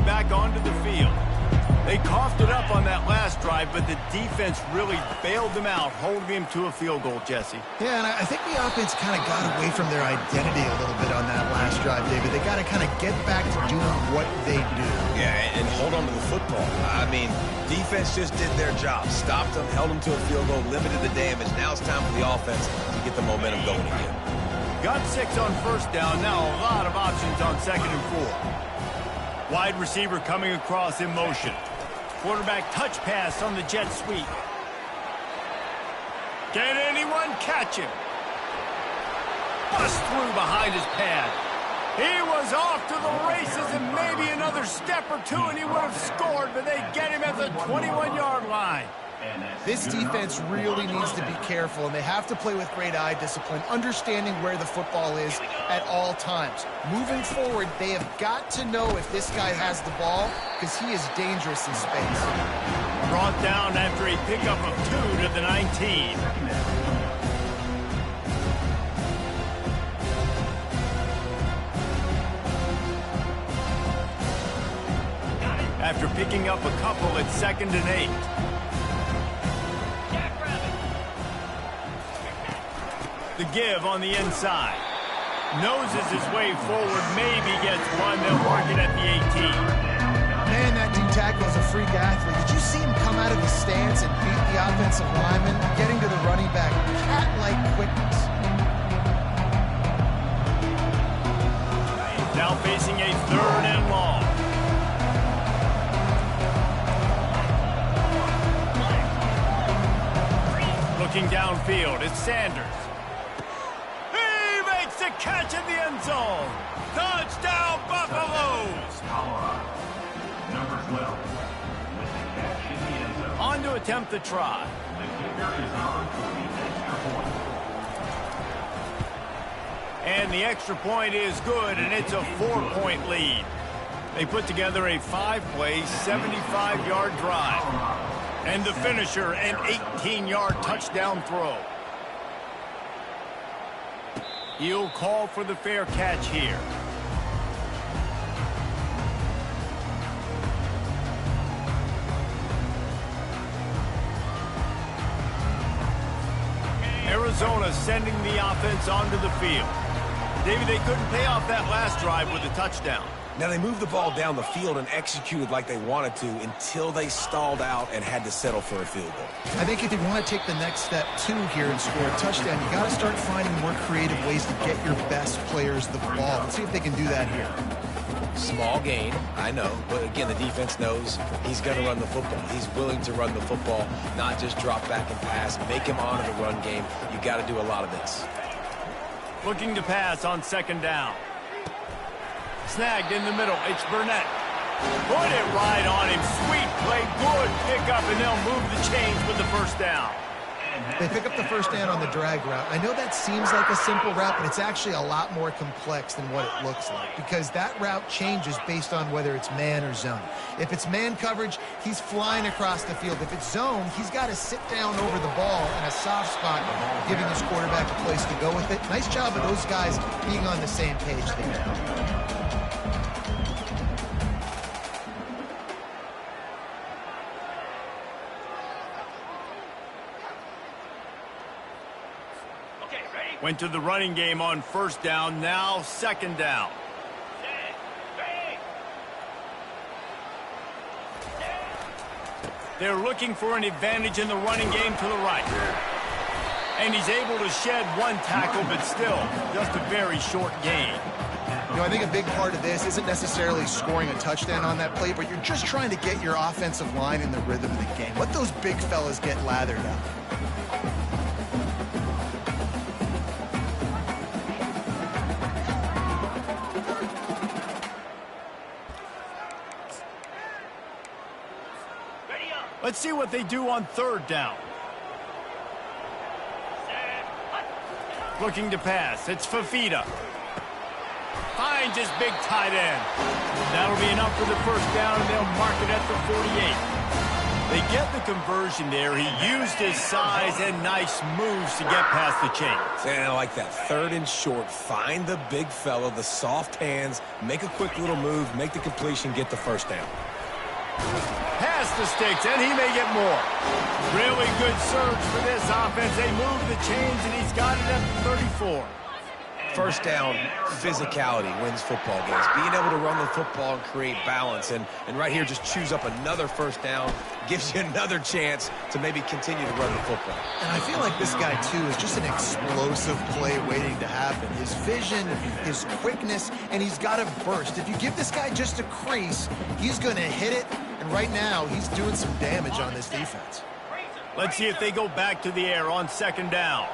back onto the field. They coughed it up on that last drive, but the defense really bailed them out, holding them to a field goal, Jesse. Yeah, and I think the offense kind of got away from their identity a little bit on that last drive, David. They got to kind of get back to doing what they do. Yeah, and hold on to the football. I mean, defense just did their job. Stopped them, held them to a field goal, limited the damage. Now it's time for the offense to get the momentum going again. Got 6 on first down. Now a lot of options on 2nd and 4. Wide receiver coming across in motion. Quarterback touch pass on the jet sweep. Can anyone catch him? Bust through behind his pad. He was off to the races and maybe another step or two and he would have scored, but they get him at the 21-yard line. This defense really needs to be careful, and they have to play with great eye discipline, understanding where the football is at all times. Moving forward, they have got to know if this guy has the ball, because he is dangerous in space. Brought down after a pickup of 2 to the 19. After picking up a couple at 2nd and 8. The give on the inside. Noses his way forward, maybe gets one. They'll mark it at the 18. Man, that D tackle is a freak athlete. Did you see him come out of his stance and beat the offensive lineman, getting to the running back? Cat-like quickness. Now facing a 3rd and long. Looking downfield, it's Sanders. To catch in the end zone. Touchdown, Buffaloes. Number 12. With the catch in the end zone. On to attempt the try. The kicker is on for the extra point. And the extra point is good, and it's a 4-point lead. They put together a 5-play, 75-yard drive. And the finisher, an 18-yard touchdown throw. He'll call for the fair catch here. Arizona sending the offense onto the field. David, they couldn't pay off that last drive with a touchdown. Now, they moved the ball down the field and executed like they wanted to until they stalled out and had to settle for a field goal. I think if you want to take the next step, too, here and score a touchdown, you got to start finding more creative ways to get your best players the ball. Let's see if they can do that here. Small gain, I know, but again, the defense knows he's going to run the football. He's willing to run the football, not just drop back and pass, make him honor the run game. You got to do a lot of this. Looking to pass on 2nd down. Snagged in the middle. It's Burnett. Put it right on him. Sweet play. Good pickup, and they'll move the chains with the first down. They pick up the first down on the drag route. I know that seems like a simple route, but it's actually a lot more complex than what it looks like, because that route changes based on whether it's man or zone. If it's man coverage, he's flying across the field. If it's zone, he's got to sit down over the ball in a soft spot, giving his quarterback a place to go with it. Nice job of those guys being on the same page there. Went to the running game on 1st down, now 2nd down. They're looking for an advantage in the running game to the right. And he's able to shed 1 tackle, but still just a very short gain. You know, I think a big part of this isn't necessarily scoring a touchdown on that play, but you're just trying to get your offensive line in the rhythm of the game. Let those big fellas get lathered up. Let's see what they do on 3rd down. Looking to pass. It's Fafita. Finds his big tight end. That'll be enough for the first down, and they'll mark it at the 48. They get the conversion there. He used his size and nice moves to get past the chains. And I like that. 3rd and short. Find the big fella, the soft hands, make a quick little move, make the completion, get the first down. Past the sticks, and he may get more. Really good surge for this offense. They move the chains, and he's got it at the 34. First down, physicality wins football games. Being able to run the football and create balance. And right here, just choose up another first down, gives you another chance to maybe continue to run the football. And I feel like this guy, too, is just an explosive play waiting to happen. His vision, his quickness, and he's got a burst. If you give this guy just a crease, he's going to hit it. And right now, he's doing some damage on this defense. Let's see if they go back to the air on 2nd down.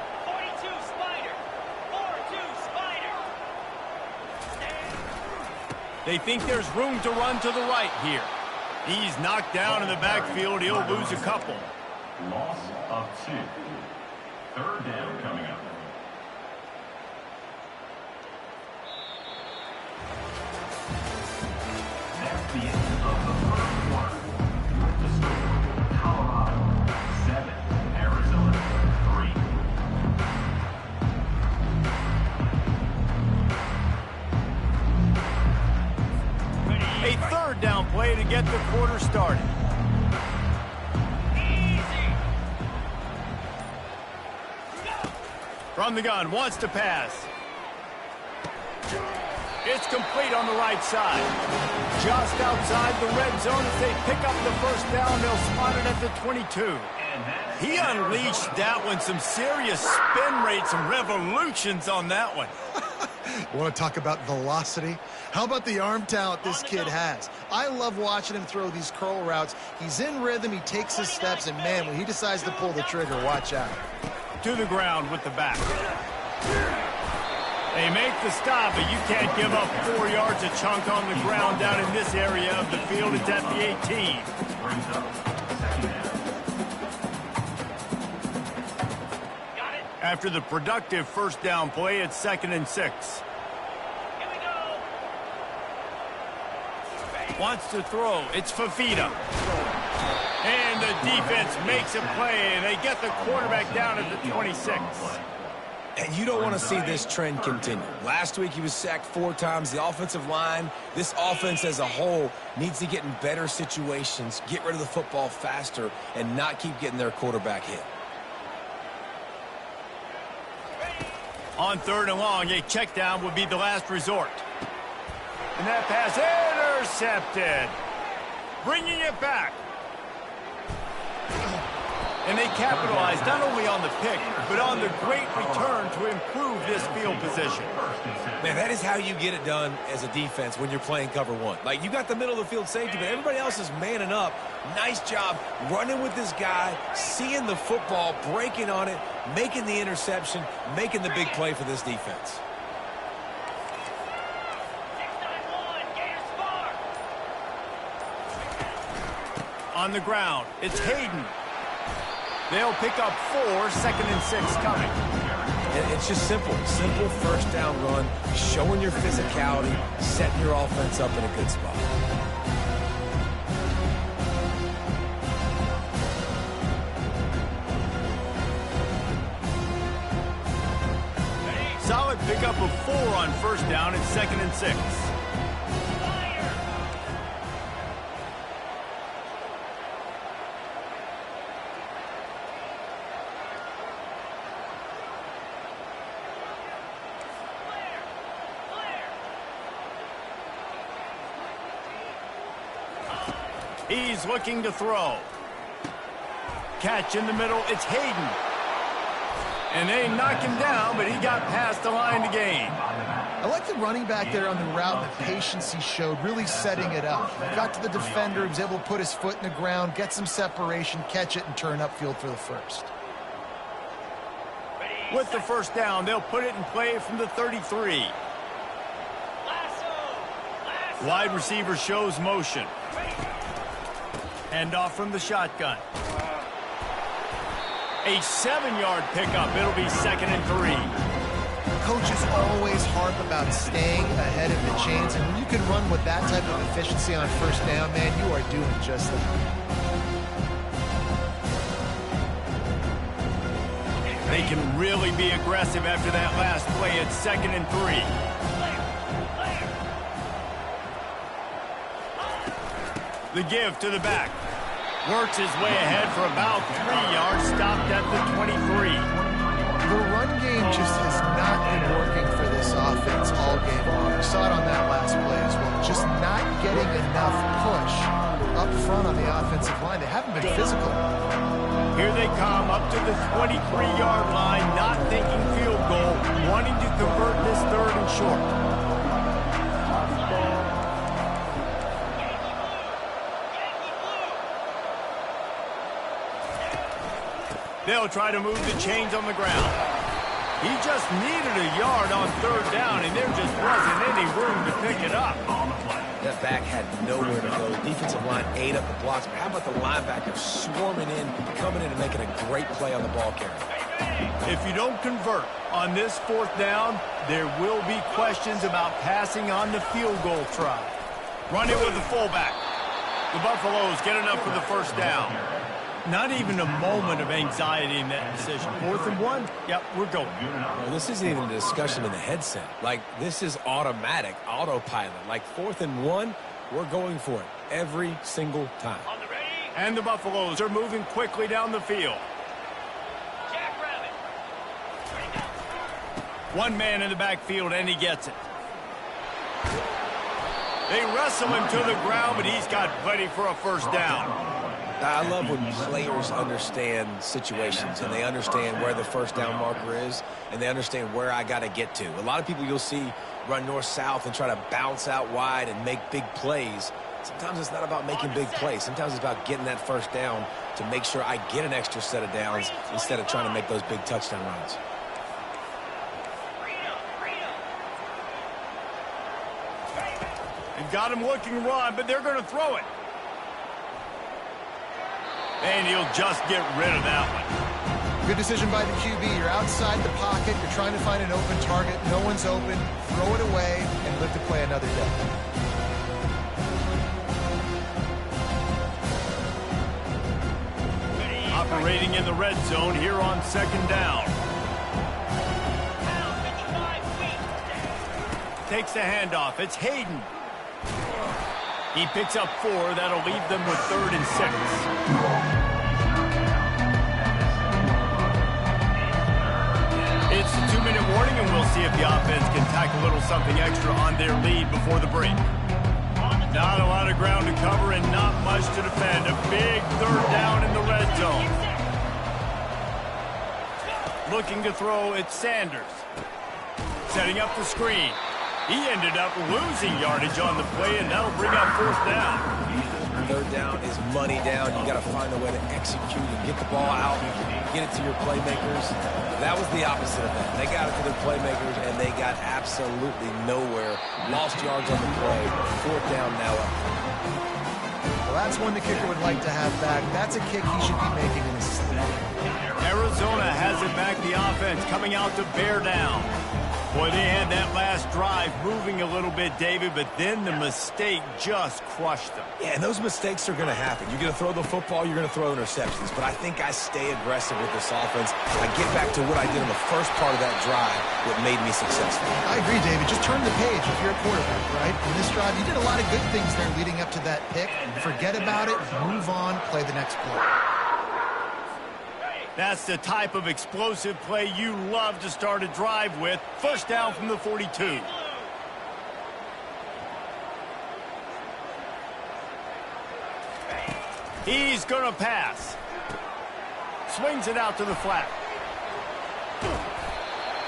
They think there's room to run to the right here. He's knocked down in the backfield. He'll lose a couple. Loss of 2. 3rd down coming up. That's the end of the first quarter. The score, Colorado 7, Arizona 3. A 3rd down play to get the quarter started. From the gun, wants to pass. It's complete on the right side. Just outside the red zone as they pick up the first down. They'll spot it at the 22. He unleashed that one. Some serious spin rates, some revolutions on that one. Want to talk about velocity? How about the arm talent this kid has? I love watching him throw these curl routes. He's in rhythm, he takes his steps, and man, when he decides to pull the trigger, watch out. To the ground with the back. They make the stop, but you can't give up 4 yards a chunk on the ground down in this area of the field. It's at the 18. Brings up 2nd down. After the productive first down play, it's 2nd and 6. Wants to throw. It's Fafita. And the defense makes a play, and they get the quarterback down at the 26. And you don't want to see this trend continue. Last week, he was sacked 4 times. The offensive line, this offense as a whole, needs to get in better situations, get rid of the football faster, and not keep getting their quarterback hit. On 3rd and long, a check down would be the last resort. And that pass intercepted. Bringing it back. And they capitalized not only on the pick, but on the great return to improve this field position. Man, that is how you get it done as a defense when you're playing cover 1. Like, you got the middle of the field safety, but everybody else is manning up. Nice job running with this guy, seeing the football, breaking on it, making the interception, making the big play for this defense. On the ground, it's Hayden. They'll pick up 4, 2nd and 6 coming. And it's just simple. Simple first down run, showing your physicality, setting your offense up in a good spot. Solid pickup of 4 on first down. It's 2nd and 6. He's looking to throw. Catch in the middle. It's Hayden. And they knock him down, but he got past the line to gain. I like the running back there on the route, the patience he showed, really setting it up. Got to the defender, was able to put his foot in the ground, get some separation, catch it, and turn upfield for the first. With the first down, they'll put it in play from the 33. Wide receiver shows motion. Hand off from the shotgun. A 7-yard pickup. It'll be 2nd and 3. Coaches always harp about staying ahead of the chains, and when you can run with that type of efficiency on first down, man, you are doing just that. They can really be aggressive after that last play at 2nd and 3. The give to the back. Works his way ahead for about 3 yards, stopped at the 23. The run game just has not been working for this offense all game long. We saw it on that last play as well. Just not getting enough push up front on the offensive line. They haven't been physical. Here they come up to the 23-yard line, not thinking field goal, wanting to convert this 3rd and short. They'll try to move the chains on the ground. He just needed a yard on 3rd down, and there just wasn't any room to pick it up. That back had nowhere to go. The defensive line ate up the blocks. But how about the linebacker swarming in, coming in and making a great play on the ball carrier? If you don't convert on this 4th down, there will be questions about passing on the field goal try. Running with the fullback. The Buffaloes get enough for the 1st down. Not even a moment of anxiety in that decision. 4th and 1, yep, we're going. Well, this isn't even a discussion in the headset. Like, this is automatic, autopilot. Like, 4th and 1, we're going for it every single time. And the Buffaloes are moving quickly down the field. One man in the backfield, and he gets it. They wrestle him to the ground, but he's got plenty for a 1st down. I love when players understand situations and they understand where the 1st down marker is and they understand where I got to get to. A lot of people you'll see run north-south and try to bounce out wide and make big plays. Sometimes it's not about making big plays. Sometimes it's about getting that 1st down to make sure I get an extra set of downs instead of trying to make those big touchdown runs. They've got him looking run, but they're going to throw it. And he'll just get rid of that one. Good decision by the QB. You're outside the pocket. You're trying to find an open target. No one's open. Throw it away and live to play another day. Operating in the red zone here on 2nd down. Takes the handoff. It's Hayden. He picks up 4. That'll leave them with 3rd and 6. It's a 2-minute warning, and we'll see if the offense can tack a little something extra on their lead before the break. Not a lot of ground to cover and not much to defend. A big 3rd down in the red zone. Looking to throw, it's Sanders. Setting up the screen. He ended up losing yardage on the play, and that'll bring up 4th down. 3rd down is money down. You got to find a way to execute and get the ball out, get it to your playmakers. That was the opposite of that. They got it to their playmakers, and they got absolutely nowhere. Lost yards on the play. 4th down now up. Well, that's one the kicker would like to have back. That's a kick he should be making in his sleep. Arizona has it back, the offense coming out to bear down. Boy, they had that last drive moving a little bit, David, but then the mistake just crushed them. Yeah, and those mistakes are going to happen. You're going to throw the football, you're going to throw interceptions. But I think I stay aggressive with this offense. I get back to what I did in the first part of that drive that made me successful. I agree, David. Just turn the page if you're a quarterback, right? In this drive, you did a lot of good things there leading up to that pick. Forget about it, move on, play the next play. That's the type of explosive play you love to start a drive with. 1st down from the 42. He's going to pass. Swings it out to the flat.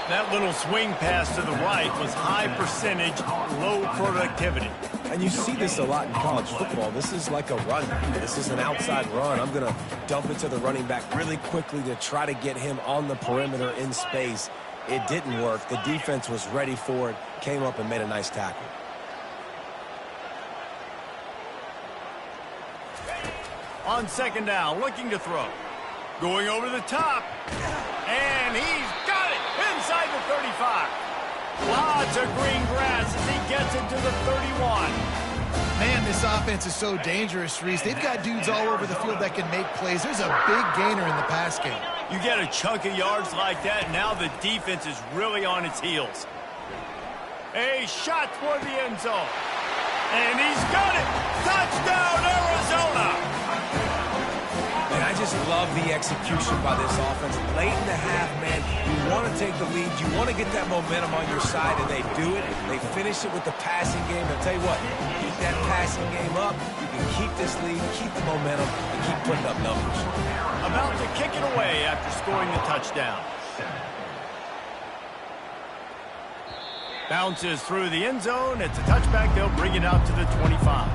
That little swing pass to the right was high percentage, low productivity. And you see this a lot in college football. This is like a run. This is an outside run. I'm going to dump it to the running back really quickly to try to get him on the perimeter in space. It didn't work. The defense was ready for it, came up and made a nice tackle. On 2nd down, looking to throw. Going over the top. And he's got it inside the 35. Lots of green grass as he gets it to the 31. Man, this offense is so dangerous, Reese. They've got dudes all over the field that can make plays. There's a big gainer in the pass game. You get a chunk of yards like that, now the defense is really on its heels. A shot toward the end zone. And he's got it! Touchdown, Arizona! And I just love the execution by this offense. Late in the half, man, you want to take the lead. You want to get that momentum on your side, and they do it. They finish it with the passing game. I'll tell you what, keep that passing game up. You can keep this lead, keep the momentum, and keep putting up numbers. About to kick it away after scoring the touchdown. Bounces through the end zone. It's a touchback. They'll bring it out to the 25.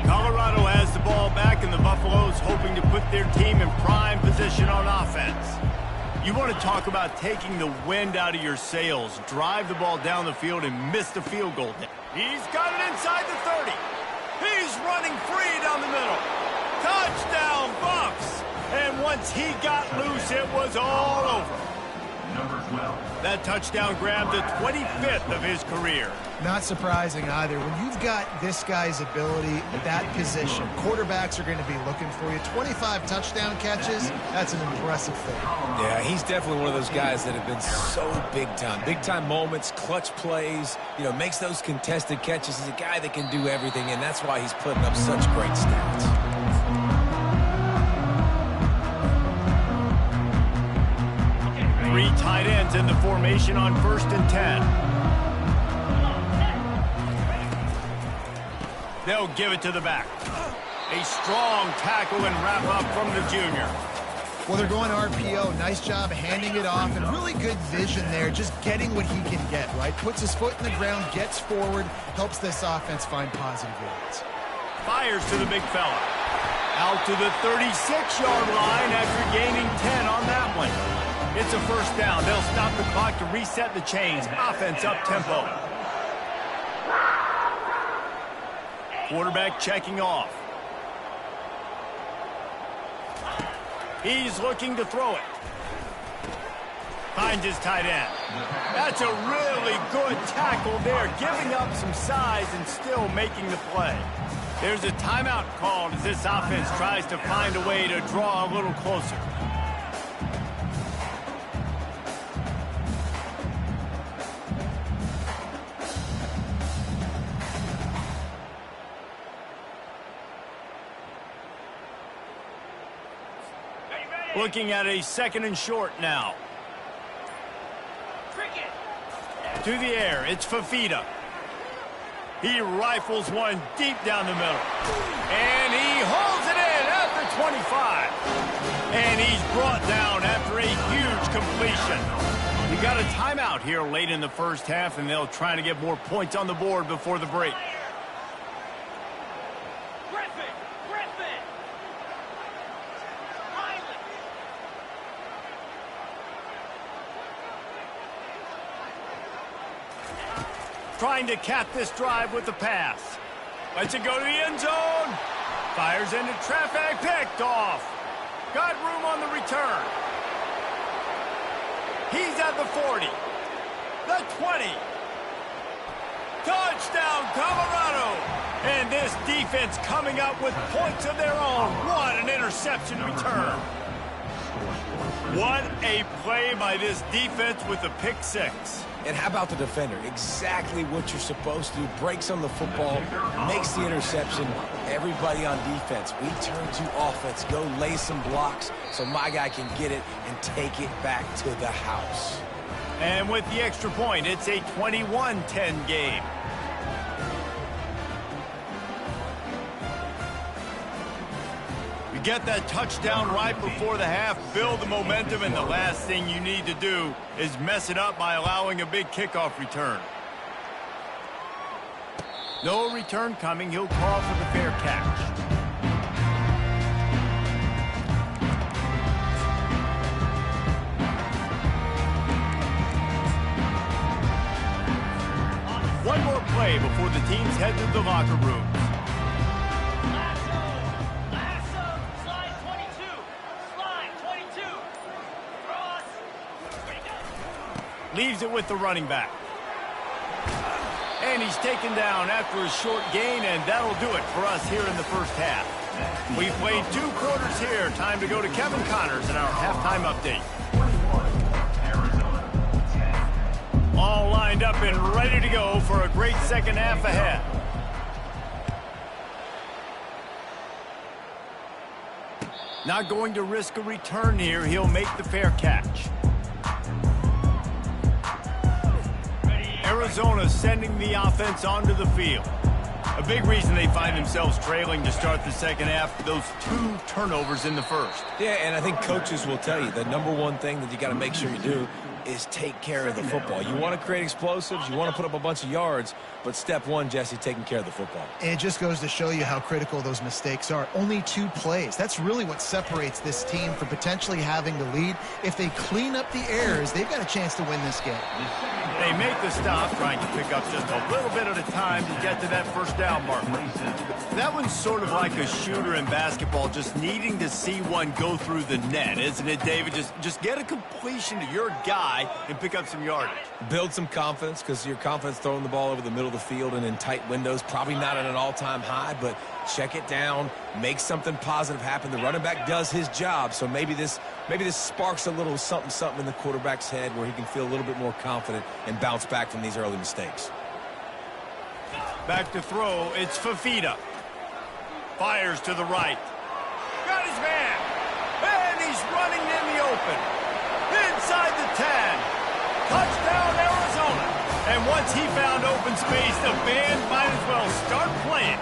Colorado has the ball back, and the Buffaloes hoping to put their team in prime position on offense. You want to talk about taking the wind out of your sails. Drive the ball down the field and miss the field goal. He's got it inside the 30. He's running free down the middle. Touchdown, Buffs! And once he got loose, it was all over. Number 12. That touchdown grabbed the 25th of his career. Not surprising either. When you've got this guy's ability at that position, quarterbacks are going to be looking for you. 25 touchdown catches, that's an impressive thing. Yeah, he's definitely one of those guys that have been so big time. Big time moments, clutch plays, you know, makes those contested catches. He's a guy that can do everything, and that's why he's putting up such great stats. Three tight ends in the formation on 1st and 10. They'll give it to the back. A strong tackle and wrap up from the junior. Well, they're going RPO. Nice job handing it off, and really good vision there, just getting what he can get, right? Puts his foot in the ground, gets forward, helps this offense find positive yards. Fires to the big fella. Out to the 36-yard line after gaining 10 on that one. It's a first down. They'll stop the clock to reset the chains. Offense up-tempo. Quarterback checking off. He's looking to throw it. Finds his tight end. That's a really good tackle there, giving up some size and still making the play. There's a timeout called as this offense tries to find a way to draw a little closer. Looking at a 2nd and short now. To the air, it's Fafita. He rifles one deep down the middle. And he holds it in at the 25. And he's brought down after a huge completion. You got a timeout here late in the first half, and they'll try to get more points on the board before the break. Trying to cap this drive with the pass. Lets it go to the end zone. Fires into traffic. Picked off. Got room on the return. He's at the 40. The 20. Touchdown, Colorado. And this defense coming up with points of their own. What an interception return. What a play by this defense with a pick six. And how about the defender? Exactly what you're supposed to do. Breaks on the football, makes the interception. Everybody on defense, we turn to offense. Go lay some blocks so my guy can get it and take it back to the house. And with the extra point, it's a 21-10 game. Get that touchdown right before the half, build the momentum, and the last thing you need to do is mess it up by allowing a big kickoff return. No return coming. He'll call for the fair catch. One more play before the teams head to the locker room. Leaves it with the running back. And he's taken down after a short gain, and that'll do it for us here in the first half. We've played 2 quarters here. Time to go to Kevin Connors in our halftime update. All lined up and ready to go for a great second half ahead. Not going to risk a return here. He'll make the fair catch. Arizona sending the offense onto the field. A big reason they find themselves trailing to start the second half, those 2 turnovers in the first. Yeah, and I think coaches will tell you the number one thing that you got to make sure you do is take care of the football. You want to create explosives, you want to put up a bunch of yards, but step one, Jesse, taking care of the football. And it just goes to show you how critical those mistakes are. Only 2 plays. That's really what separates this team from potentially having the lead. If they clean up the errors, they've got a chance to win this game. They make the stop, trying to pick up just a little bit at a time to get to that first down marker. That one's sort of like a shooter in basketball, just needing to see one go through the net, isn't it, David? Just get a completion to your guy and pick up some yardage. Build some confidence, because your confidence throwing the ball over the middle of the field and in tight windows, probably not at an all-time high, but check it down, make something positive happen. The running back does his job, so maybe this sparks a little something in the quarterback's head where he can feel a little bit more confident and bounce back from these early mistakes. Back to throw, it's Fafita. Fires to the right. Got his man. And he's running in the open. Inside the 10. Touchdown, Arizona. And once he found open space, the band might as well start playing.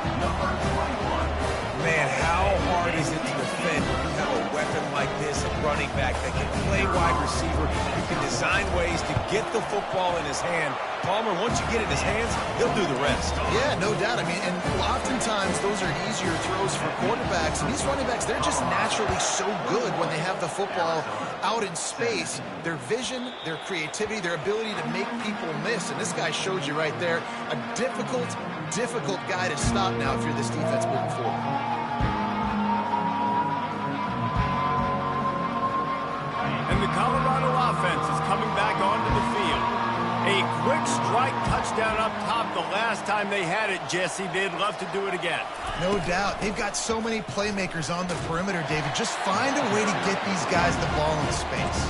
Man, how hard is it to defend when you have a weapon like this, a running back that can play wide receiver, who can design ways to get the football in his hand. Palmer, once you get it in his hands, he'll do the rest. Yeah, no doubt. I mean, and oftentimes those are easier throws for quarterbacks. And these running backs, they're just naturally so good when they have the football out in space. Their vision, their creativity, their ability to make people miss. And this guy showed you right there, a difficult guy to stop now if you're this defense moving forward. And the Colorado offense is coming back onto the field. A quick strike touchdown up top the last time they had it, Jesse. They'd love to do it again. No doubt. They've got so many playmakers on the perimeter, David. Just find a way to get these guys the ball in space.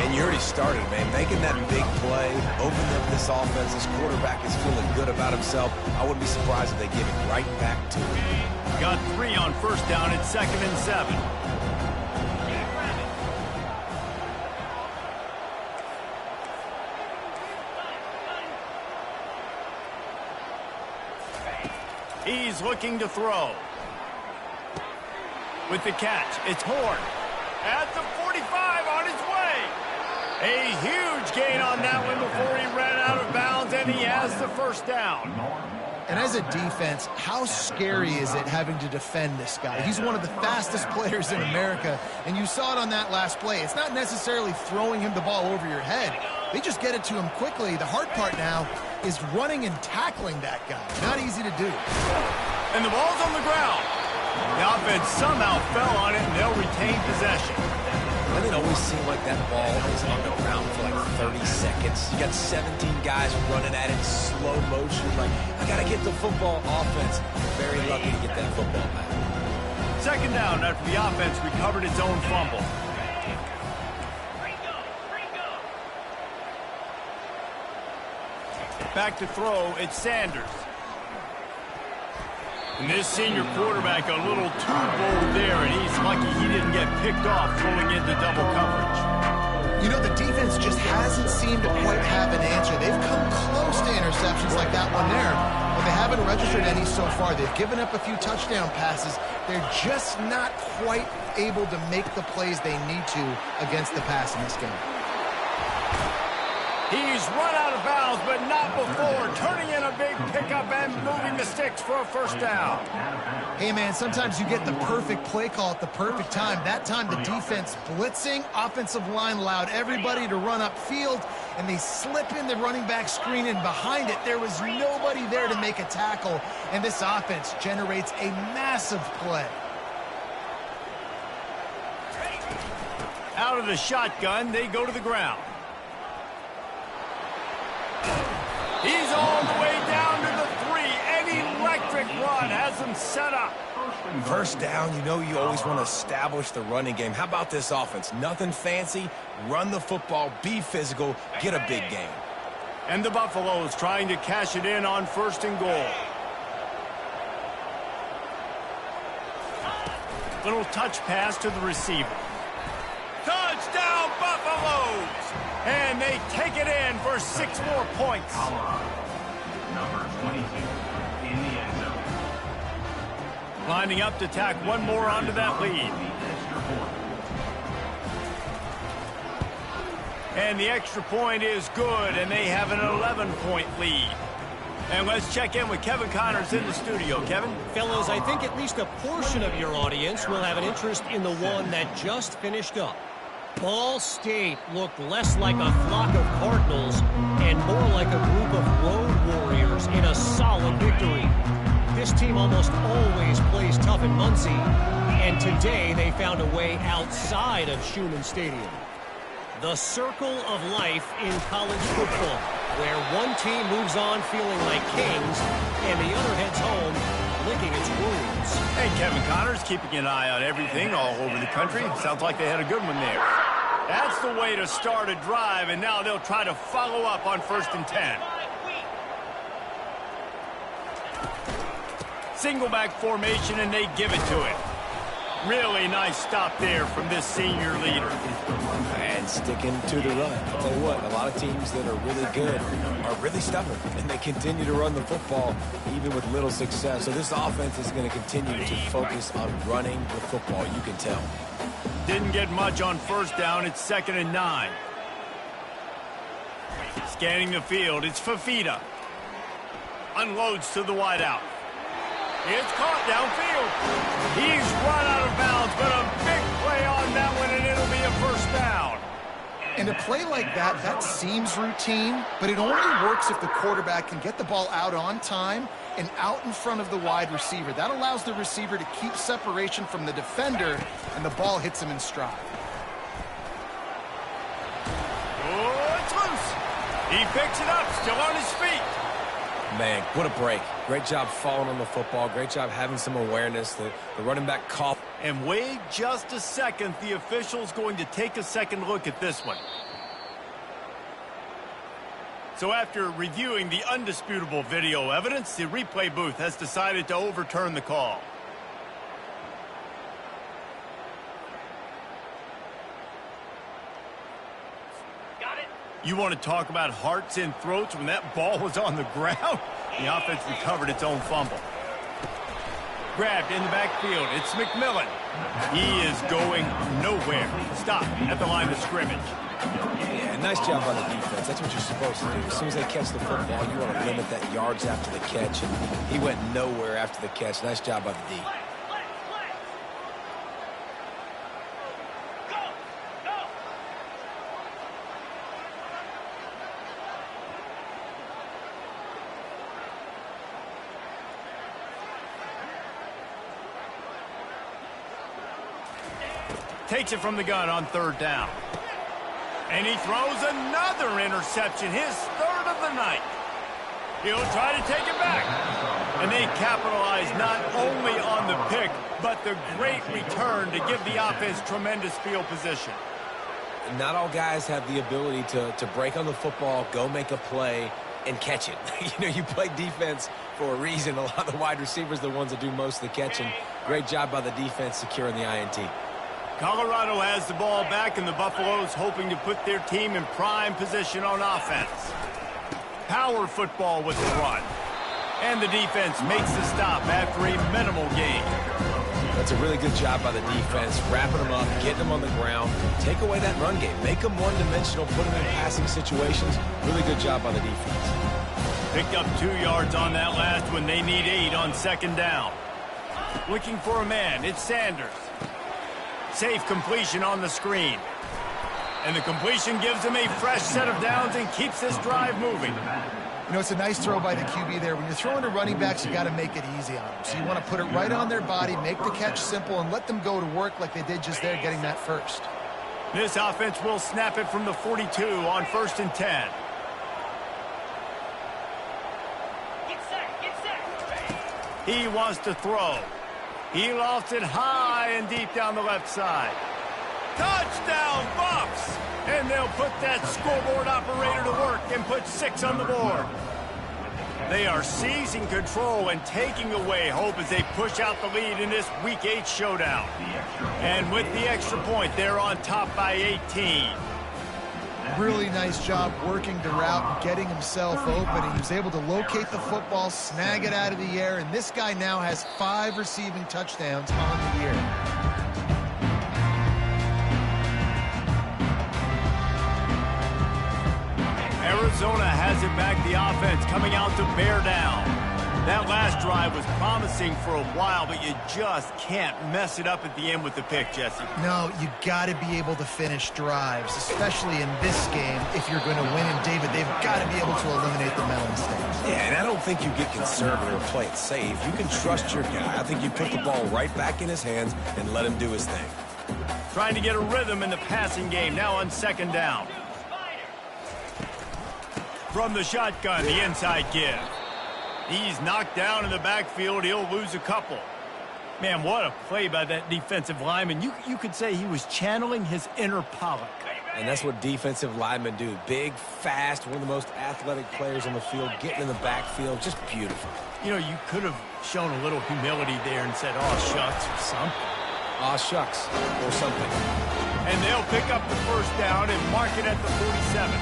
And you already started, man. Making that big play, opening up this offense. This quarterback is feeling good about himself. I wouldn't be surprised if they give it right back to him. Got 3 on first down at 2nd and 7. He's looking to throw. With the catch, it's Horn. At the 45 on his way. A huge gain on that one before he ran out of bounds, and he has the first down. And as a defense, how scary is it having to defend this guy? He's one of the fastest players in America, and you saw it on that last play. It's not necessarily throwing him the ball over your head. They just get it to him quickly. The hard part now is running and tackling that guy. Not easy to do. And the ball's on the ground. The offense somehow fell on it, and they'll retain possession. Doesn't it always seem like that ball is on the ground for like 30 seconds? You got 17 guys running at it in slow motion. Like, I got to get the football. Offense, very lucky to get that football back. 2nd down after the offense recovered its own fumble. Back to throw, it's Sanders. And this senior quarterback a little too bold there, and he's lucky he didn't get picked off throwing into double coverage. You know, the defense just hasn't seemed to quite have an answer. They've come close to interceptions like that one there, but they haven't registered any so far. They've given up a few touchdown passes. They're just not quite able to make the plays they need to against the pass in this game. He's run out of bounds, but not before turning in a big pickup and moving the sticks for a first down. Hey, man, sometimes you get the perfect play call at the perfect time. That time the defense blitzing, offensive line allowed everybody to run upfield, and they slip in the running back screen, and behind it there was nobody there to make a tackle, and this offense generates a massive play. Out of the shotgun, they go to the ground. He's all the way down to the 3. An electric run has him set up. First down, you know you always want to establish the running game. How about this offense? Nothing fancy. Run the football, be physical, get a big gain. And the Buffaloes trying to cash it in on 1st and goal. Little touch pass to the receiver. Touchdown, Buffaloes! And they take it in for 6 more points. Number 22 in the end zone. Lining up to tack one more onto that lead. And the extra point is good, and they have an 11-point lead. And let's check in with Kevin Connors in the studio. Kevin? Fellas, I think at least a portion of your audience will have an interest in the one that just finished up. Ball State looked less like a flock of Cardinals and more like a group of road warriors in a solid victory. This team almost always plays tough in Muncie, and today they found a way outside of Schumann Stadium. The circle of life in college football, where one team moves on feeling like kings and the other heads home licking its wounds. Hey, Kevin Connors keeping an eye on everything all over the country. Sounds like they had a good one there. That's the way to start a drive, and now they'll try to follow up on 1st and 10. Single back formation, and they give it to him. Really nice stop there from this senior leader. And sticking to the run. I'll tell you what, a lot of teams that are really good are really stubborn, and they continue to run the football even with little success. So this offense is going to continue to focus on running the football, you can tell. Didn't get much on 1st down. It's 2nd and 9. Scanning the field, it's Fafita. Unloads to the wideout. It's caught downfield. He's run out of bounds, but a big play on that one, and it'll be a 1st down. And a play like that, that seems routine, but it only works if the quarterback can get the ball out on time and out in front of the wide receiver. That allows the receiver to keep separation from the defender, and the ball hits him in stride. Oh, it's loose. He picks it up, still on his feet. Man, what a break. Great job falling on the football. Great job having some awareness. The running back caught. And wait just a second. The official's going to take a second look at this one. So after reviewing the undisputable video evidence, the replay booth has decided to overturn the call. You want to talk about hearts and throats when that ball was on the ground? The offense recovered its own fumble. Grabbed in the backfield. It's McMillan. He is going nowhere. Stop at the line of scrimmage. Yeah, nice job on the defense. That's what you're supposed to do. As soon as they catch the football, you want to limit that yards after the catch. And he went nowhere after the catch. Nice job by the D. Takes it from the gun on 3rd down. And he throws another interception, his 3rd of the night. He'll try to take it back. And they capitalize not only on the pick, but the great return to give the offense tremendous field position. Not all guys have the ability to break on the football, go make a play, and catch it. You play defense for a reason. A lot of the wide receivers are the ones that do most of the catching. Great job by the defense securing the INT. Colorado has the ball back, and the Buffaloes hoping to put their team in prime position on offense. Power football with the run. And the defense makes the stop after a minimal gain. That's a really good job by the defense, wrapping them up, getting them on the ground. Take away that run game. Make them one-dimensional, put them in passing situations. Really good job by the defense. Picked up 2 yards on that last one. They need 8 on 2nd down. Looking for a man. It's Sanders. Safe completion on the screen. And the completion gives him a fresh set of downs and keeps this drive moving. It's a nice throw by the QB there. When you're throwing to running backs, you got to make it easy on them. So you want to put it right on their body, make the catch simple, and let them go to work like they did just there, getting that first. This offense will snap it from the 42 on 1st and 10. He wants to throw. He lofts it high and deep down the left side. Touchdown, Buffs! And they'll put that scoreboard operator to work and put 6 on the board. They are seizing control and taking away hope as they push out the lead in this Week 8 showdown. And with the extra point, they're on top by 18. Really nice job working the route and getting himself open. He was able to locate the football, snag it out of the air, and this guy now has 5 receiving touchdowns on the year. Arizona has it back, the offense coming out to bear down. That last drive was promising for a while, but you just can't mess it up at the end with the pick, Jesse. No, you got to be able to finish drives, especially in this game. If you're going to win, and David, they've got to be able to eliminate the mental mistakes. Yeah, and I don't think you get conservative or play it safe. You can trust your guy. I think you put the ball right back in his hands and let him do his thing. Trying to get a rhythm in the passing game, now on 2nd down. From the shotgun, the inside give. He's knocked down in the backfield. He'll lose a couple. Man, what a play by that defensive lineman. You could say he was channeling his inner Pollock. And that's what defensive linemen do. Big, fast, one of the most athletic players on the field, getting in the backfield. Just beautiful. You know, you could have shown a little humility there and said, "Aw, shucks," or something. Aw, shucks, or something. And they'll pick up the 1st down and mark it at the 47.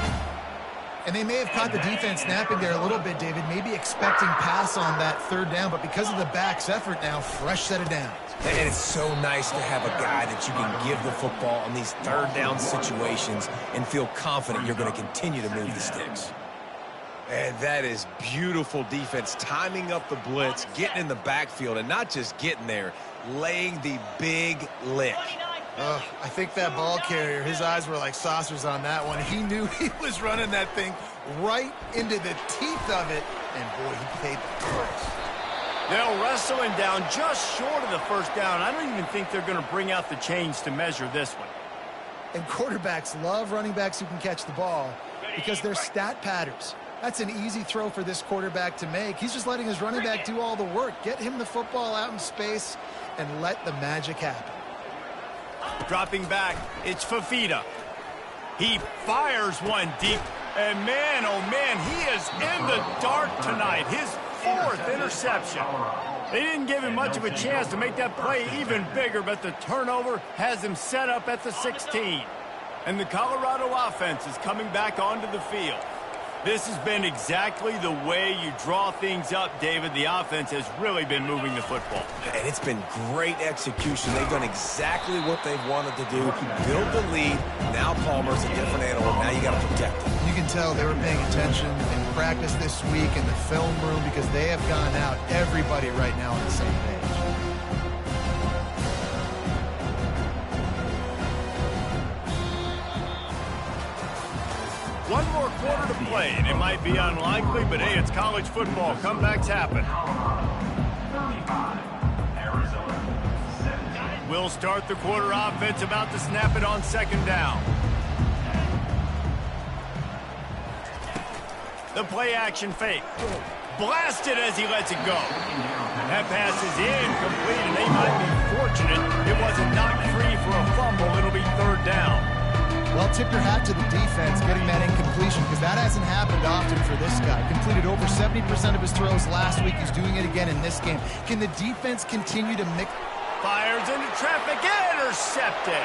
And they may have caught the defense napping there a little bit, David, maybe expecting pass on that 3rd down, but because of the back's effort now, fresh set of downs. And it's so nice to have a guy that you can give the football on these 3rd down situations and feel confident you're going to continue to move the sticks. And that is beautiful defense, timing up the blitz, getting in the backfield, and not just getting there, laying the big lick. I think that ball carrier, his eyes were like saucers on that one. He knew he was running that thing right into the teeth of it, and boy, he paid the price. They'll wrestle him down just short of the 1st down. I don't even think they're going to bring out the chains to measure this one. And quarterbacks love running backs who can catch the ball because they're stat patterns. That's an easy throw for this quarterback to make. He's just letting his running back do all the work. Get him the football out in space and let the magic happen. Dropping back, it's Fafita. He fires one deep, and man, oh man, he is in the dark tonight. His 4th interception. They didn't give him much of a chance to make that play even bigger, but the turnover has him set up at the 16. And the Colorado offense is coming back onto the field. This has been exactly the way you draw things up, David. The offense has really been moving the football. And it's been great execution. They've done exactly what they've wanted to do. Build the lead. Now Palmer's a different animal. Now you got to protect him. You can tell they were paying attention in practice this week in the film room because they have gone out, everybody right now on the same page. One more quarter to play, and it might be unlikely, but hey, it's college football. Comebacks happen. We'll start the quarter offense, about to snap it on 2nd down. The play action fake. Blasted as he lets it go. That pass is incomplete, and they might be fortunate it wasn't knocked free for a fumble. It'll be 3rd down. Well, tip your hat to the defense getting that incompletion because that hasn't happened often for this guy. Completed over 70% of his throws last week. He's doing it again in this game. Can the defense continue to mix? Fires into traffic, intercepted.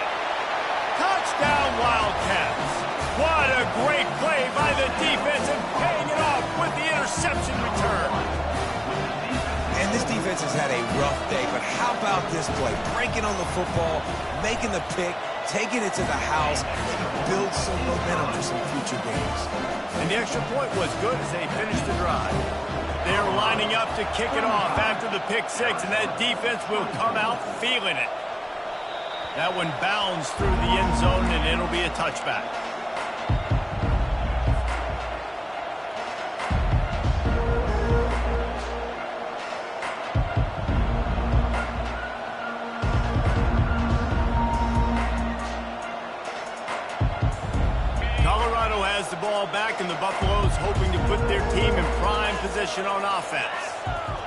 Touchdown, Wildcats. What a great play by the defense and paying it off with the interception return. And this defense has had a rough day, but how about this play? Breaking on the football, making the pick, taking it to the house, and build some momentum for some future games. And the extra point was good as they finished the drive. They're lining up to kick it off after the pick 6, and that defense will come out feeling it. That one bounds through the end zone, and it'll be a touchback. Colorado has the ball back, and the Buffaloes hoping to put their team in prime position on offense.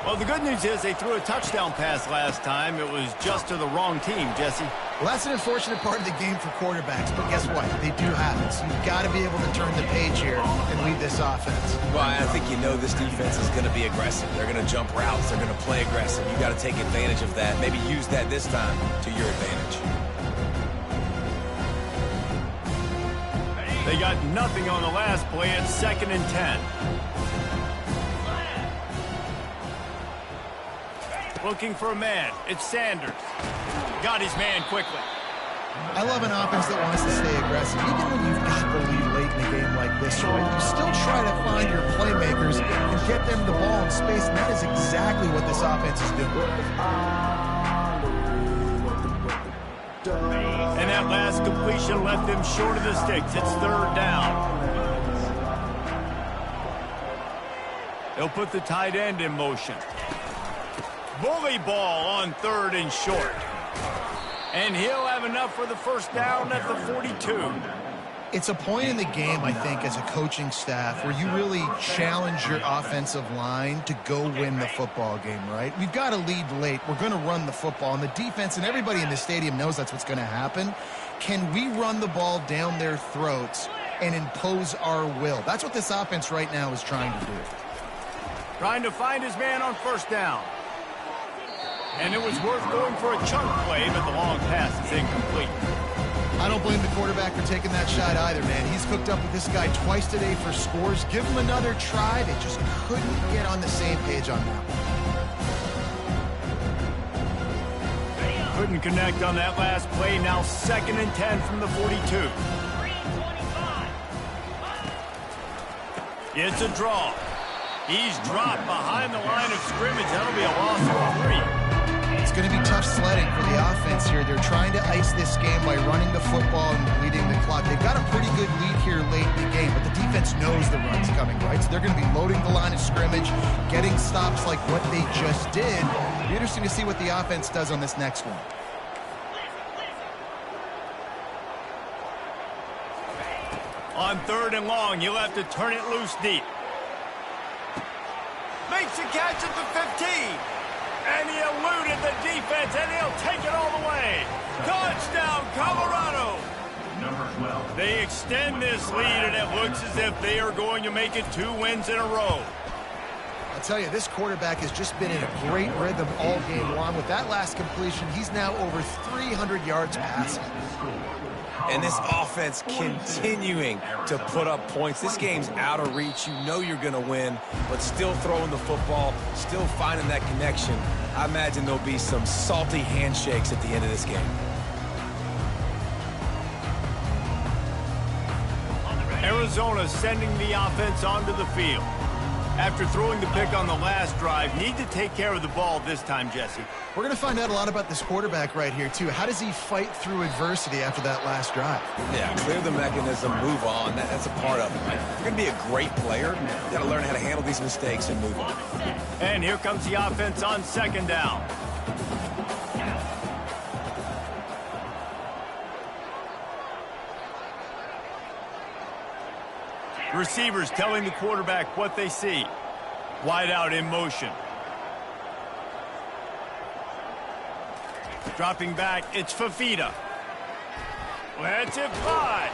Well, the good news is they threw a touchdown pass last time. It was just to the wrong team, Jesse. Well, that's an unfortunate part of the game for quarterbacks, but guess what? They do have it. So you've got to be able to turn the page here and lead this offense. Well, I think you know this defense is going to be aggressive. They're going to jump routes. They're going to play aggressive. You got to take advantage of that. Maybe use that this time to your advantage. They got nothing on the last play. It's 2nd and 10. Looking for a man. It's Sanders. Got his man quickly. I love an offense that wants to stay aggressive. Even when you've got the lead late in a game like this, right, you still try to find your playmakers and get them the ball in space, and that is exactly what this offense is doing. And that last completion left them short of the sticks. It's 3rd down. They'll put the tight end in motion. Bully ball on 3rd and short. And he'll have enough for the first down at the 42. It's a point in the game, I think, as a coaching staff where you really challenge your offensive line to go win the football game, right? We've got to lead late. We're going to run the football. And the defense and everybody in the stadium knows that's what's going to happen. Can we run the ball down their throats and impose our will? That's what this offense right now is trying to do. Trying to find his man on 1st down. And it was worth going for a chunk play, but the long pass is incomplete. I don't blame the quarterback for taking that shot either, man. He's hooked up with this guy twice today for scores. Give him another try. They just couldn't get on the same page on that one. Couldn't connect on that last play. Now 2nd and 10 from the 42. It's a draw. He's dropped behind the line of scrimmage. That'll be a loss of 3. It's going to be tough sledding for the offense here. They're trying to ice this game by running the football and bleeding the clock. They've got a pretty good lead here late in the game, but the defense knows the run's coming, right? So they're going to be loading the line of scrimmage, getting stops like what they just did. It'll be interesting to see what the offense does on this next one. On 3rd and long, you'll have to turn it loose deep. Makes a catch at the 15. And he eluded the defense, and he'll take it all the way. Touchdown, Colorado. Number 12. They extend this lead, and it looks as if they are going to make it 2 wins in a row. I'll tell you, this quarterback has just been in a great rhythm all game long. With that last completion, he's now over 300 yards passing. And this offense continuing to put up points. This game's out of reach. You know you're going to win, but still throwing the football, still finding that connection. I imagine there'll be some salty handshakes at the end of this game. Arizona sending the offense onto the field. After throwing the pick on the last drive, need to take care of the ball this time, Jesse. We're going to find out a lot about this quarterback right here, too. How does he fight through adversity after that last drive? Yeah, clear the mechanism, move on. That's a part of it. Right? If you're going to be a great player, you got to learn how to handle these mistakes and move on. And here comes the offense on 2nd down. Receivers telling the quarterback what they see. Wide out in motion. Dropping back, it's Fafita. Let's it fly.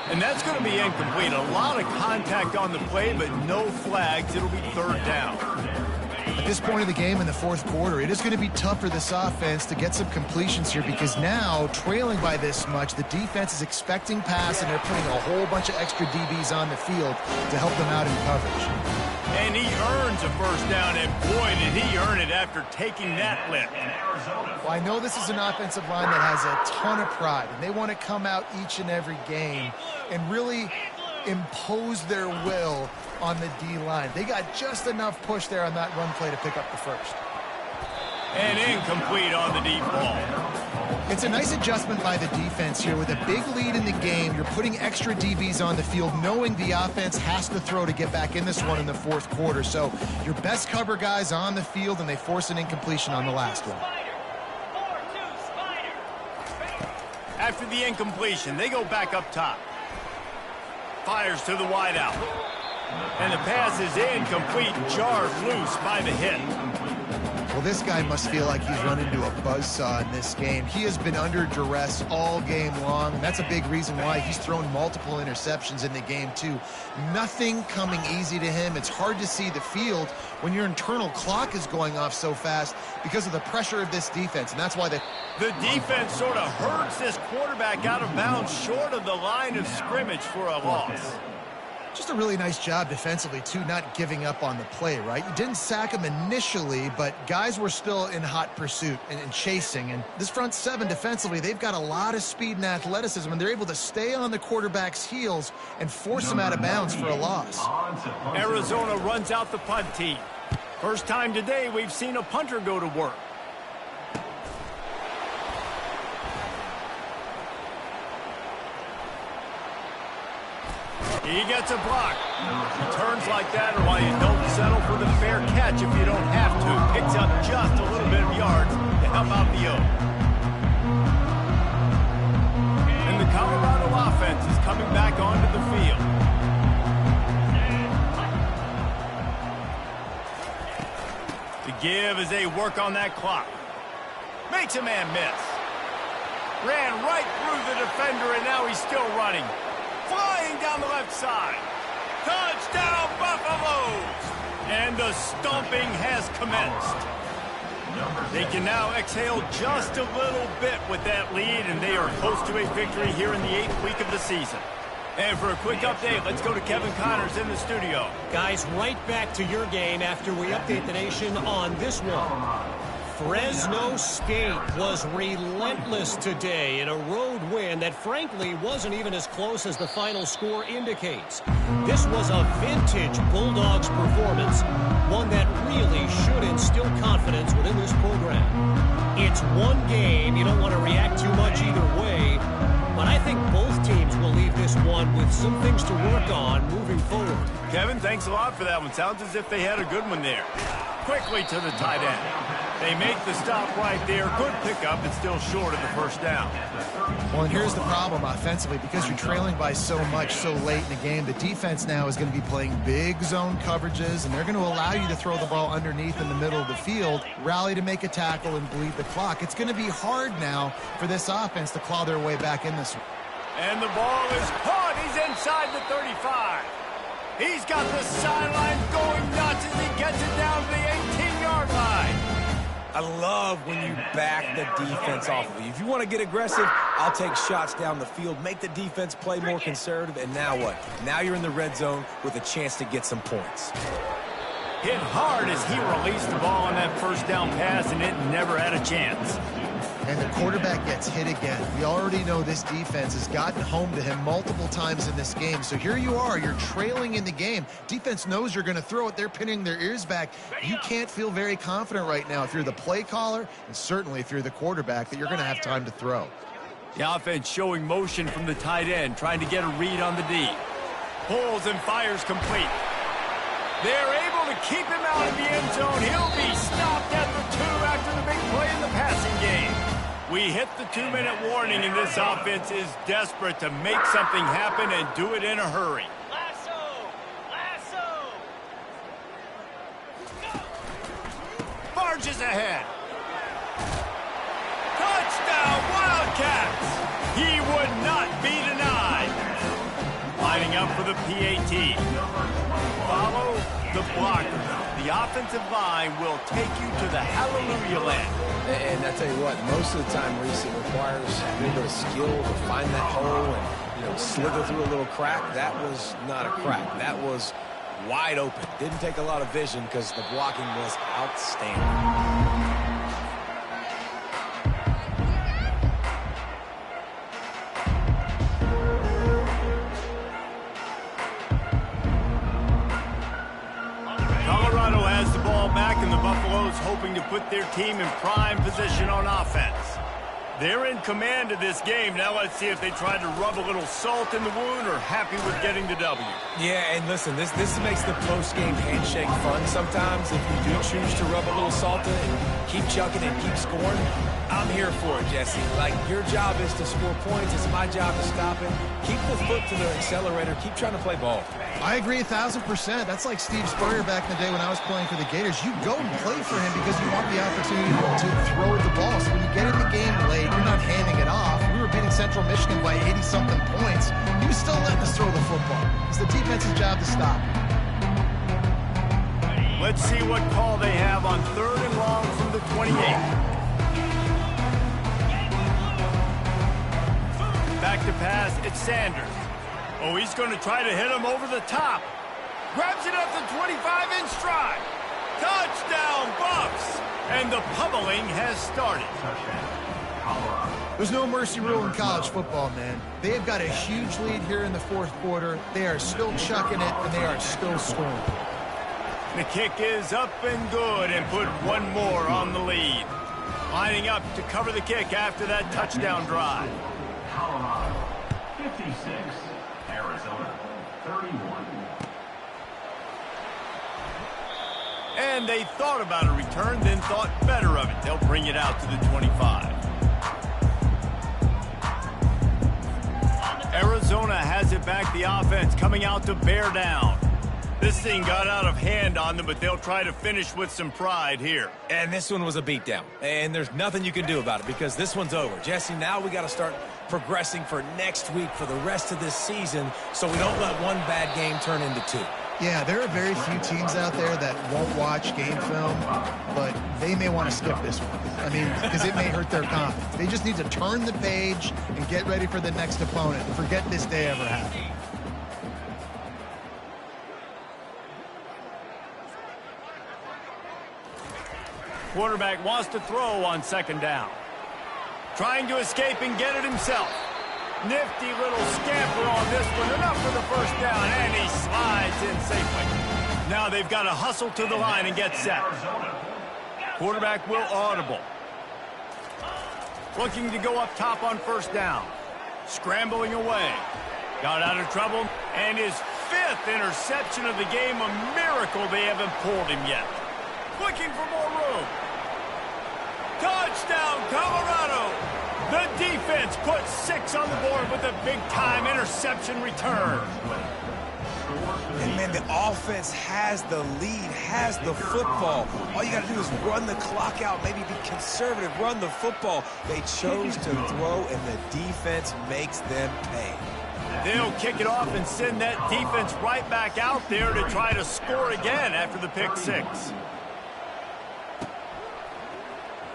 And that's going to be incomplete. A lot of contact on the play, but no flags. It'll be 3rd down. At this point of the game in the 4th quarter, it is going to be tough for this offense to get some completions here because now, trailing by this much, the defense is expecting pass, and they're putting a whole bunch of extra DBs on the field to help them out in coverage. And he earns a 1st down, and boy, did he earn it after taking that lift. Well, I know this is an offensive line that has a ton of pride, and they want to come out each and every game and really impose their will on the D-line. They got just enough push there on that run play to pick up the 1st. And incomplete on the deep ball. It's a nice adjustment by the defense here. With a big lead in the game, you're putting extra DBs on the field, knowing the offense has to throw to get back in this one in the 4th quarter. So your best cover guys on the field, and they force an incompletion on the last one. After the incompletion, they go back up top. Fires to the wideout. And the pass is incomplete, jarred loose by the hit. Well, this guy must feel like he's run into a buzzsaw in this game. He has been under duress all game long, and that's a big reason why he's thrown multiple interceptions in the game, too. Nothing coming easy to him. It's hard to see the field when your internal clock is going off so fast because of the pressure of this defense, and that's why the defense sort of hurts this quarterback out of bounds short of the line of scrimmage for a loss. Just a really nice job defensively, too, not giving up on the play, right? You didn't sack him initially, but guys were still in hot pursuit and chasing. And this front seven defensively, they've got a lot of speed and athleticism, and they're able to stay on the quarterback's heels and force him out of bounds for a loss. Arizona runs out the punt team. First time today we've seen a punter go to work. He gets a block. Turns like that are why you don't settle for the fair catch if you don't have to. Picks up just a little bit of yards to help out the O. And the Colorado offense is coming back onto the field. To give as they work on that clock. Makes a man miss. Ran right through the defender, and now he's still running. Flying down the left side. Touchdown, Buffaloes! And the stomping has commenced. They can now exhale just a little bit with that lead, and they are close to a victory here in the 8th week of the season. And for a quick update, let's go to Kevin Connors in the studio. Guys, right back to your game after we update the nation on this one. Fresno State was relentless today in a road win that frankly wasn't even as close as the final score indicates. This was a vintage Bulldogs performance, one that really should instill confidence within this program. It's one game, you don't want to react too much either way, but I think both teams will leave this one with some things to work on moving forward. Kevin, thanks a lot for that one. Sounds as if they had a good one there. Quickly to the tight end. They make the stop right there. Good pickup, but still short of the first down. Well, and here's the problem offensively. Because you're trailing by so much so late in the game, the defense now is going to be playing big zone coverages, and they're going to allow you to throw the ball underneath in the middle of the field, rally to make a tackle, and bleed the clock. It's going to be hard now for this offense to claw their way back in this one. And the ball is caught. He's inside the 35. He's got the sideline going nuts as he gets it down to the 18-yard line. I love when you back the defense off of you. If you want to get aggressive, I'll take shots down the field, make the defense play more conservative, and now what? Now you're in the red zone with a chance to get some points. Hit hard as he released the ball on that first down pass, and it never had a chance. And the quarterback gets hit again. We already know this defense has gotten home to him multiple times in this game. So here you are, you're trailing in the game. Defense knows you're going to throw it. They're pinning their ears back. You can't feel very confident right now if you're the play caller, and certainly if you're the quarterback, that you're going to have time to throw. The offense showing motion from the tight end, trying to get a read on the D. Pulls and fires complete. They're able to keep him out of the end zone. He'll be stopped at the 2 after the big play in the passing game. We hit the 2-minute warning, and this offense is desperate to make something happen and do it in a hurry. Lasso! Barges ahead. Touchdown, Wildcats! He would not be denied. Lining up for the PAT. Follow the blocker. The offensive line will take you to the hallelujah land. And I tell you what, most of the time, Reese, it requires a little bit of skill to find that hole and, slither through a little crack. That was not a crack. That was wide open. Didn't take a lot of vision because the blocking was outstanding. Back in the Buffaloes hoping to put their team in prime position on offense. They're in command of this game. Now let's see if they try to rub a little salt in the wound or happy with getting the W. Yeah, and listen, this makes the post-game handshake fun sometimes if you do choose to rub a little salt in it. keep chucking and keep scoring, I'm here for it, Jesse. Like, your job is to score points. It's my job to stop it. Keep the foot to the accelerator. Keep trying to play ball. I agree 1,000%. That's like Steve Spurrier back in the day when I was playing for the Gators. You go and play for him because you want the opportunity to throw the ball. So when you get in the game late, you're not handing it off. We were beating Central Michigan by 80-something points. He was still letting us throw the football. It's the defense's job to stop. Let's see what call they have on 3rd and long from the 28. Back to pass, it's Sanders. Oh, he's going to try to hit him over the top. Grabs it at the 25-inch stride. Touchdown, Buffs! And the pummeling has started. There's no mercy rule in college football, man. They have got a huge lead here in the 4th quarter. They are still chucking it, and they are still scoring. The kick is up and good and put one more on the lead. Lining up to cover the kick after that touchdown drive. Colorado 56, Arizona 31. And they thought about a return, then thought better of it. They'll bring it out to the 25. Arizona has it back, the offense coming out to bear down. This thing got out of hand on them, but they'll try to finish with some pride here. And this one was a beatdown. And there's nothing you can do about it because this one's over. Jesse, now we got to start progressing for next week for the rest of this season so we don't let one bad game turn into 2. Yeah, there are very few teams out there that won't watch game film, but they may want to skip this one. I mean, because it may hurt their confidence. They just need to turn the page and get ready for the next opponent. Forget this day ever happened. Quarterback wants to throw on 2nd down. Trying to escape and get it himself. Nifty little scamper on this one. Enough for the 1st down, and he slides in safely. Now they've got to hustle to the line and get set. Quarterback will audible. Looking to go up top on 1st down. Scrambling away. Got out of trouble, and his 5th interception of the game. A miracle they haven't pulled him yet. Looking for more room. Touchdown, Colorado! The defense puts 6 on the board with a big-time interception return. And, man, the offense has the lead, has the football. All you got to do is run the clock out, maybe be conservative, run the football. They chose to throw, and the defense makes them pay. They'll kick it off and send that defense right back out there to try to score again after the pick 6.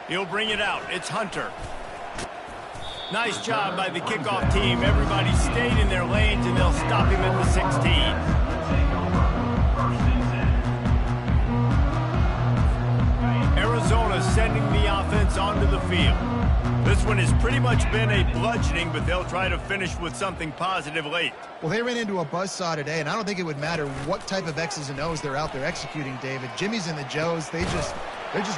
He'll bring it out. It's Hunter. Nice job by the kickoff team. Everybody stayed in their lanes, and they'll stop him at the 16. Arizona sending the offense onto the field. This one has pretty much been a bludgeoning, but they'll try to finish with something positive late. Well, they ran into a buzzsaw today, and I don't think it would matter what type of X's and O's they're out there executing, David. Jimmy's and the Joes, they're just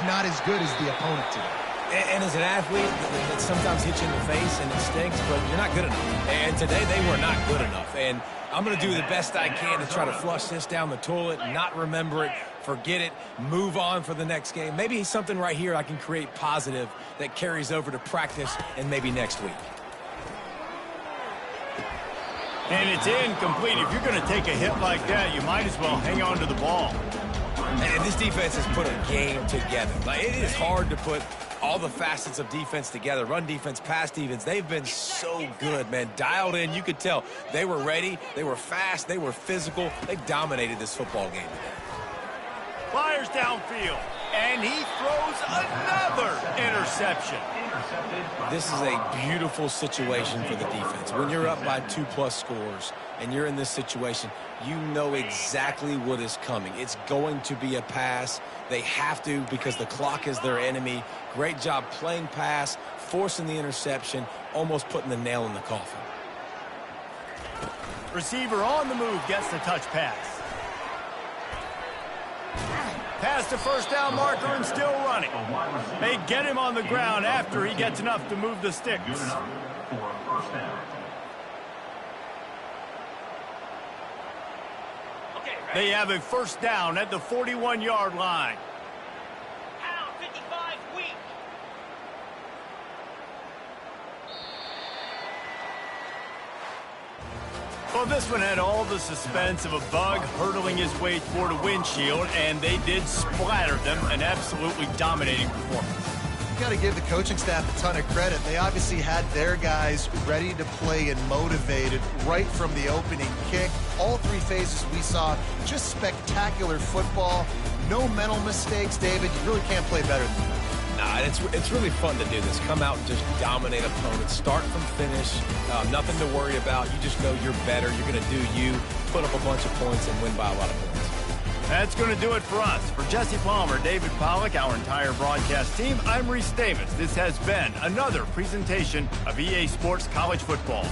not as good as the opponent today. And as an athlete, it sometimes hits you in the face and it stinks, but you're not good enough. And today they were not good enough. And I'm going to do the best I can to try to flush this down the toilet, not remember it, forget it, move on for the next game. Maybe something right here I can create positive that carries over to practice and maybe next week. And it's incomplete. If you're going to take a hit like that, you might as well hang on to the ball. And this defense has put a game together. Like, it is hard to put all the facets of defense together. Run defense, pass defense. They've been so good, man. Dialed in. You could tell they were ready. They were fast. They were physical. They dominated this football game today. Fires downfield. And he throws another interception. This is a beautiful situation for the defense. When you're up by 2+ scores and you're in this situation, you know exactly what is coming. It's going to be a pass. They have to because the clock is their enemy. Great job playing pass, forcing the interception, almost putting the nail in the coffin. Receiver on the move gets the touch pass. Past the 1st down marker and still running. They get him on the ground after he gets enough to move the sticks. They have a 1st down at the 41-yard line. Well, this one had all the suspense of a bug hurtling his way toward a windshield, and they did splatter them, an absolutely dominating performance. You got to give the coaching staff a ton of credit. They obviously had their guys ready to play and motivated right from the opening kick. All three phases we saw, just spectacular football. No mental mistakes, David. You really can't play better than that. Nah, it's really fun to do this. Come out and just dominate opponents. Start from finish. Nothing to worry about. You just know you're better. You're going to do you, put up a bunch of points, and win by a lot of points. That's going to do it for us. For Jesse Palmer, David Pollack, our entire broadcast team, I'm Reese Davis. This has been another presentation of EA Sports College Football.